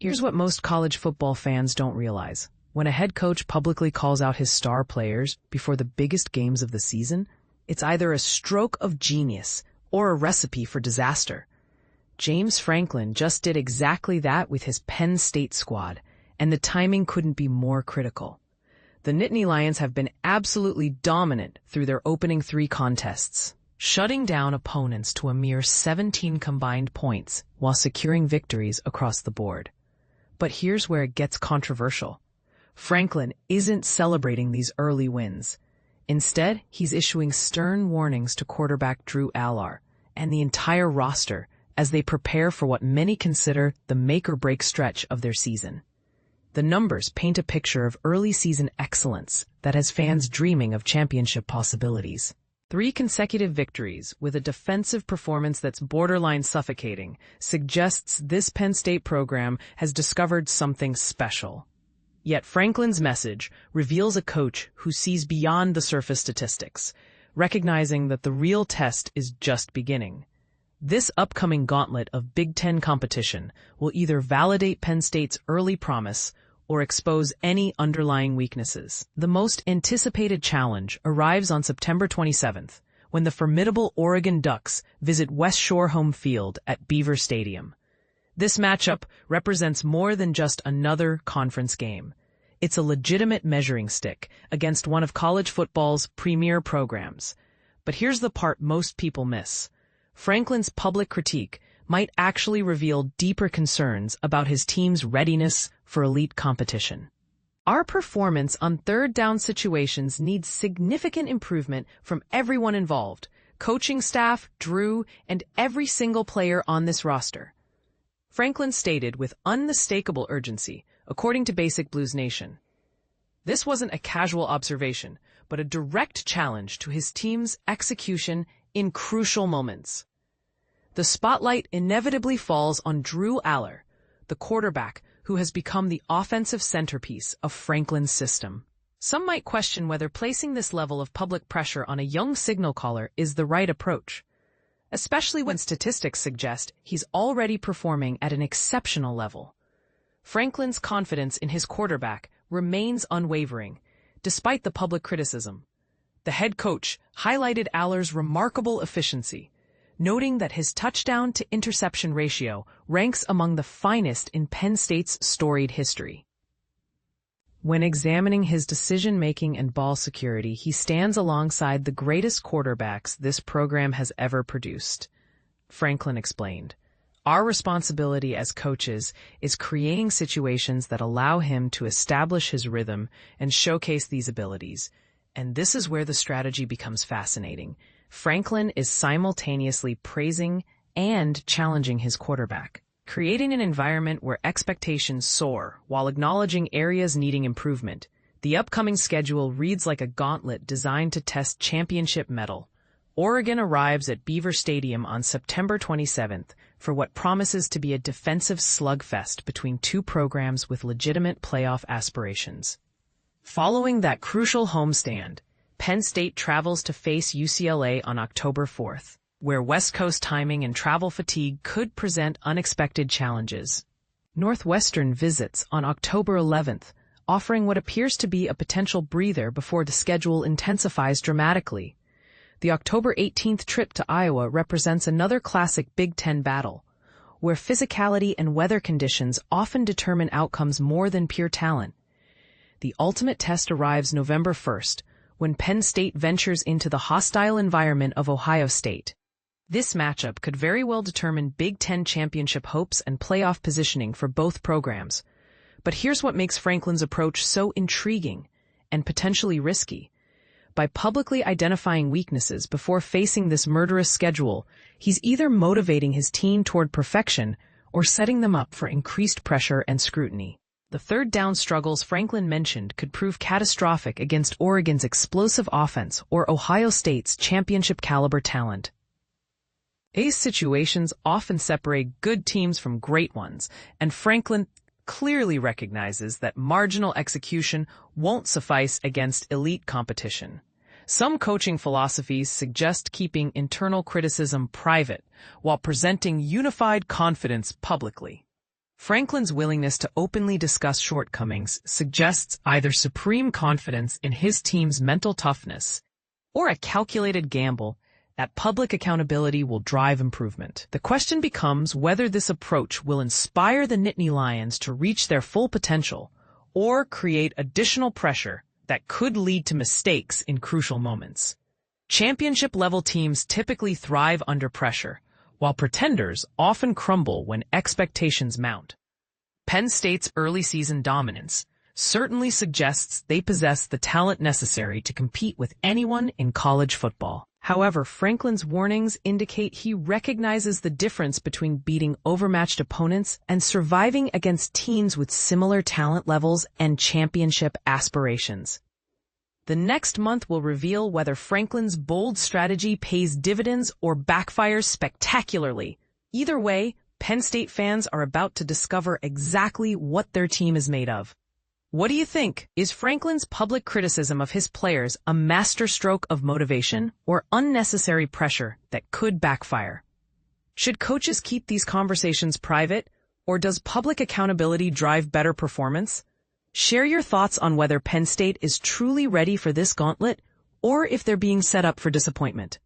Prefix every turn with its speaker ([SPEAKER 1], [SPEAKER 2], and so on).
[SPEAKER 1] Here's what most college football fans don't realize. When a head coach publicly calls out his star players before the biggest games of the season, it's either a stroke of genius or a recipe for disaster. James Franklin just did exactly that with his Penn State squad, and the timing couldn't be more critical. The Nittany Lions have been absolutely dominant through their opening 3 contests, shutting down opponents to a mere 17 combined points while securing victories across the board. But here's where it gets controversial. Franklin isn't celebrating these early wins. Instead, he's issuing stern warnings to quarterback Drew Allar and the entire roster as they prepare for what many consider the make-or-break stretch of their season. The numbers paint a picture of early season excellence that has fans dreaming of championship possibilities. 3 consecutive victories with a defensive performance that's borderline suffocating suggests this Penn State program has discovered something special. Yet Franklin's message reveals a coach who sees beyond the surface statistics, recognizing that the real test is just beginning. This upcoming gauntlet of Big Ten competition will either validate Penn State's early promise or expose any underlying weaknesses. The most anticipated challenge arrives on September 27th, when the formidable Oregon Ducks visit West Shore home field at Beaver Stadium. This matchup represents more than just another conference game. It's a legitimate measuring stick against one of college football's premier programs. But here's the part most people miss. Franklin's public critique might actually reveal deeper concerns about his team's readiness for elite competition. Our performance on third down situations needs significant improvement from everyone involved, coaching staff, Drew, and every single player on this roster. Franklin stated with unmistakable urgency, according to Basic Blues Nation. This wasn't a casual observation, but a direct challenge to his team's execution in crucial moments. The spotlight inevitably falls on Drew Allar, the quarterback who has become the offensive centerpiece of Franklin's system. Some might question whether placing this level of public pressure on a young signal caller is the right approach, especially when statistics suggest he's already performing at an exceptional level. Franklin's confidence in his quarterback remains unwavering, despite the public criticism. The head coach highlighted Allar's remarkable efficiency, noting that his touchdown-to-interception ratio ranks among the finest in Penn State's storied history. When examining his decision-making and ball security, he stands alongside the greatest quarterbacks this program has ever produced. Franklin explained, "Our responsibility as coaches is creating situations that allow him to establish his rhythm and showcase these abilities. And this is where the strategy becomes fascinating. Franklin is simultaneously praising and challenging his quarterback, creating an environment where expectations soar while acknowledging areas needing improvement. The upcoming schedule reads like a gauntlet designed to test championship mettle. Oregon arrives at Beaver Stadium on September 27th for what promises to be a defensive slugfest between 2 programs with legitimate playoff aspirations. Following that crucial homestand, Penn State travels to face UCLA on October 4th, where West Coast timing and travel fatigue could present unexpected challenges. Northwestern visits on October 11th, offering what appears to be a potential breather before the schedule intensifies dramatically. The October 18th trip to Iowa represents another classic Big Ten battle, where physicality and weather conditions often determine outcomes more than pure talent. The ultimate test arrives November 1st, when Penn State ventures into the hostile environment of Ohio State. This matchup could very well determine Big Ten championship hopes and playoff positioning for both programs. But here's what makes Franklin's approach so intriguing and potentially risky. By publicly identifying weaknesses before facing this murderous schedule, he's either motivating his team toward perfection or setting them up for increased pressure and scrutiny. The third down struggles Franklin mentioned could prove catastrophic against Oregon's explosive offense or Ohio State's championship-caliber talent. These situations often separate good teams from great ones, and Franklin clearly recognizes that marginal execution won't suffice against elite competition. Some coaching philosophies suggest keeping internal criticism private while presenting unified confidence publicly. Franklin's willingness to openly discuss shortcomings suggests either supreme confidence in his team's mental toughness or a calculated gamble that public accountability will drive improvement. The question becomes whether this approach will inspire the Nittany Lions to reach their full potential or create additional pressure that could lead to mistakes in crucial moments. Championship-level teams typically thrive under pressure, while pretenders often crumble when expectations mount. Penn State's early season dominance certainly suggests they possess the talent necessary to compete with anyone in college football. However, Franklin's warnings indicate he recognizes the difference between beating overmatched opponents and surviving against teams with similar talent levels and championship aspirations. The next month will reveal whether Franklin's bold strategy pays dividends or backfires spectacularly. Either way, Penn State fans are about to discover exactly what their team is made of. What do you think? Is Franklin's public criticism of his players a masterstroke of motivation or unnecessary pressure that could backfire? Should coaches keep these conversations private, or does public accountability drive better performance? Share your thoughts on whether Penn State is truly ready for this gauntlet, or if they're being set up for disappointment.